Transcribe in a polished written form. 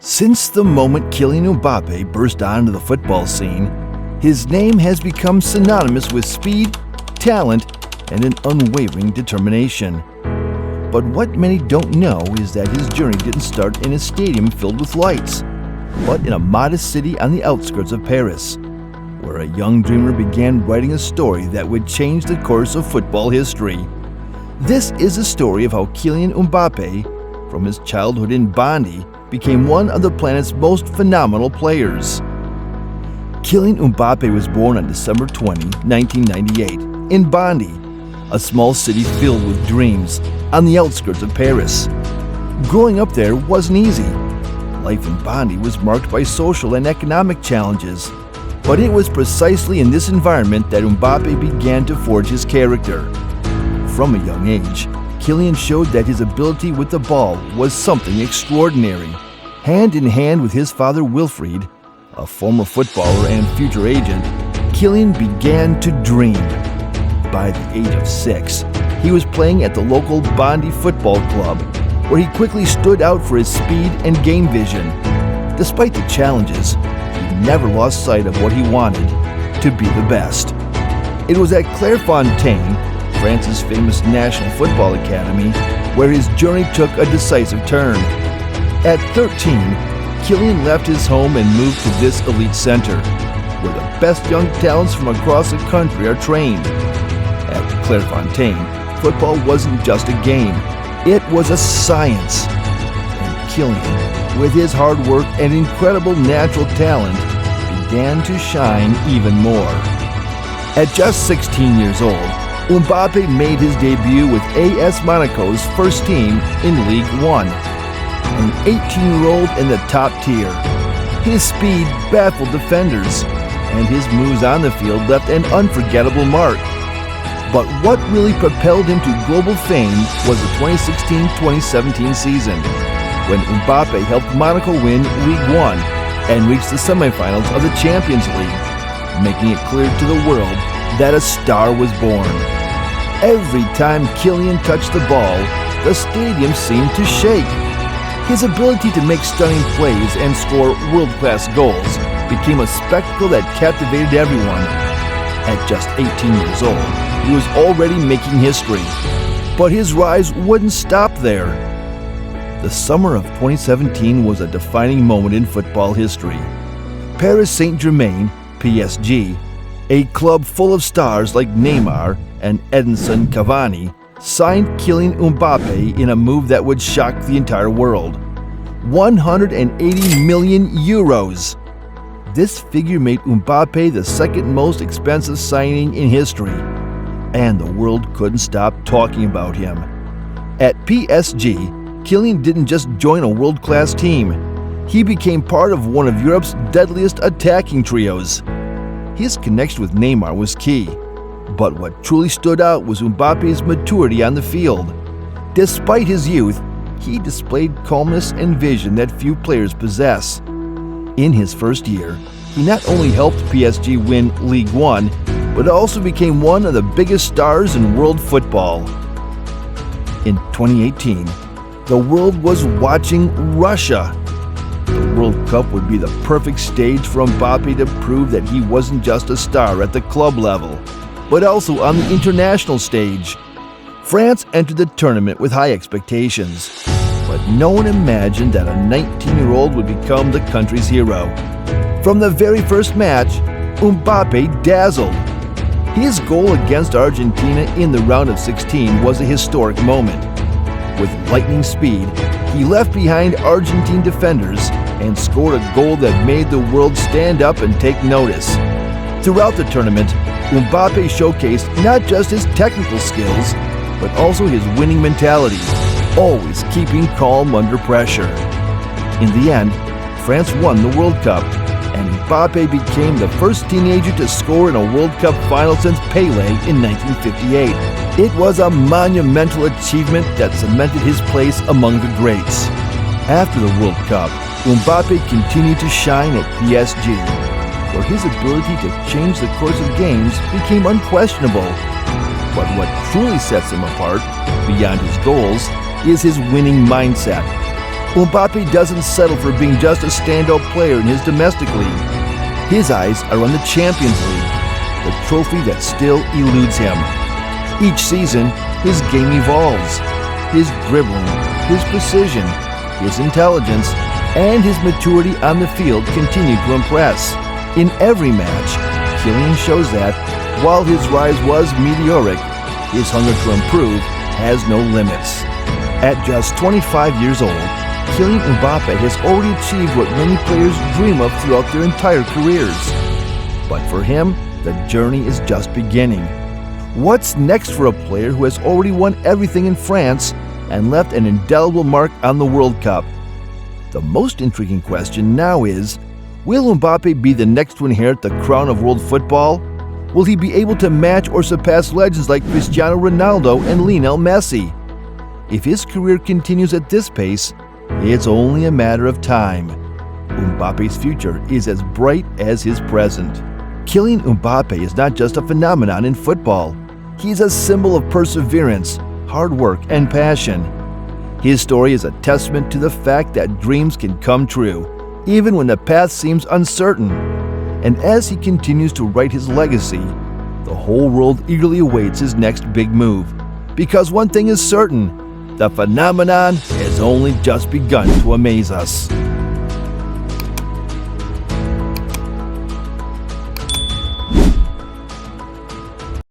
Since the moment Kylian Mbappé burst onto the football scene, his name has become synonymous with speed, talent, and an unwavering determination. But what many don't know is that his journey didn't start in a stadium filled with lights, but in a modest city on the outskirts of Paris, where a young dreamer began writing a story that would change the course of football history. This is the story of how Kylian Mbappé, from his childhood in Bondy, became one of the planet's most phenomenal players. Kylian Mbappé was born on December 20, 1998, in Bondy, a small city filled with dreams on the outskirts of Paris. Growing up there wasn't easy. Life in Bondy was marked by social and economic challenges, but it was precisely in this environment that Mbappé began to forge his character. From a young age, Kylian showed that his ability with the ball was something extraordinary. Hand in hand with his father Wilfried, a former footballer and future agent, Kylian began to dream. By the age of 6, he was playing at the local Bondy Football Club, where he quickly stood out for his speed and game vision. Despite the challenges, he never lost sight of what he wanted, to be the best. It was at Clairefontaine, France's famous national football academy, where his journey took a decisive turn. At 13, Kylian left his home and moved to this elite center, where the best young talents from across the country are trained. At Clairefontaine, football wasn't just a game, it was a science. And Kylian, with his hard work and incredible natural talent, began to shine even more. At just 16 years old, Mbappé made his debut with AS Monaco's first team in Ligue 1, an 18-year-old in the top tier. His speed baffled defenders, and his moves on the field left an unforgettable mark. But what really propelled him to global fame was the 2016-2017 season, when Mbappé helped Monaco win Ligue 1 and reach the semifinals of the Champions League, making it clear to the world that a star was born. Every time Kylian touched the ball, the stadium seemed to shake. His ability to make stunning plays and score world-class goals became a spectacle that captivated everyone. At just 18 years old, he was already making history. But his rise wouldn't stop there. The summer of 2017 was a defining moment in football history. Paris Saint-Germain, PSG, a club full of stars like Neymar and Edinson Cavani, signed Kylian Mbappé in a move that would shock the entire world. 180 million euros. This figure made Mbappé the second most expensive signing in history, and the world couldn't stop talking about him. At PSG, Kylian didn't just join a world-class team. He became part of one of Europe's deadliest attacking trios. His connection with Neymar was key, but what truly stood out was Mbappé's maturity on the field. Despite his youth, he displayed calmness and vision that few players possess. In his first year, he not only helped PSG win Ligue 1, but also became one of the biggest stars in world football. In 2018, the world was watching Russia. The World Cup would be the perfect stage for Mbappé to prove that he wasn't just a star at the club level, but also on the international stage. France entered the tournament with high expectations, but no one imagined that a 19-year-old would become the country's hero. From the very first match, Mbappé dazzled. His goal against Argentina in the round of 16 was a historic moment. With lightning speed, he left behind Argentine defenders and scored a goal that made the world stand up and take notice. Throughout the tournament, Mbappé showcased not just his technical skills, but also his winning mentality, always keeping calm under pressure. In the end, France won the World Cup, and Mbappé became the first teenager to score in a World Cup final since Pelé in 1958. It was a monumental achievement that cemented his place among the greats. After the World Cup, Mbappé continued to shine at PSG, where his ability to change the course of games became unquestionable. But what truly sets him apart, beyond his goals, is his winning mindset. Mbappé doesn't settle for being just a standout player in his domestic league. His eyes are on the Champions League, the trophy that still eludes him. Each season, his game evolves. His dribbling, his precision, his intelligence, and his maturity on the field continue to impress. In every match, Kylian shows that, while his rise was meteoric, his hunger to improve has no limits. At just 25 years old, Kylian Mbappé has already achieved what many players dream of throughout their entire careers. But for him, the journey is just beginning. What's next for a player who has already won everything in France and left an indelible mark on the World Cup? The most intriguing question now is, will Mbappé be the next to inherit the crown of world football? Will he be able to match or surpass legends like Cristiano Ronaldo and Lionel Messi? If his career continues at this pace, it's only a matter of time. Mbappé's future is as bright as his present. Kylian Mbappé is not just a phenomenon in football. He's a symbol of perseverance, hard work, and passion. His story is a testament to the fact that dreams can come true, even when the path seems uncertain. And as he continues to write his legacy, the whole world eagerly awaits his next big move. Because one thing is certain, the phenomenon has only just begun to amaze us.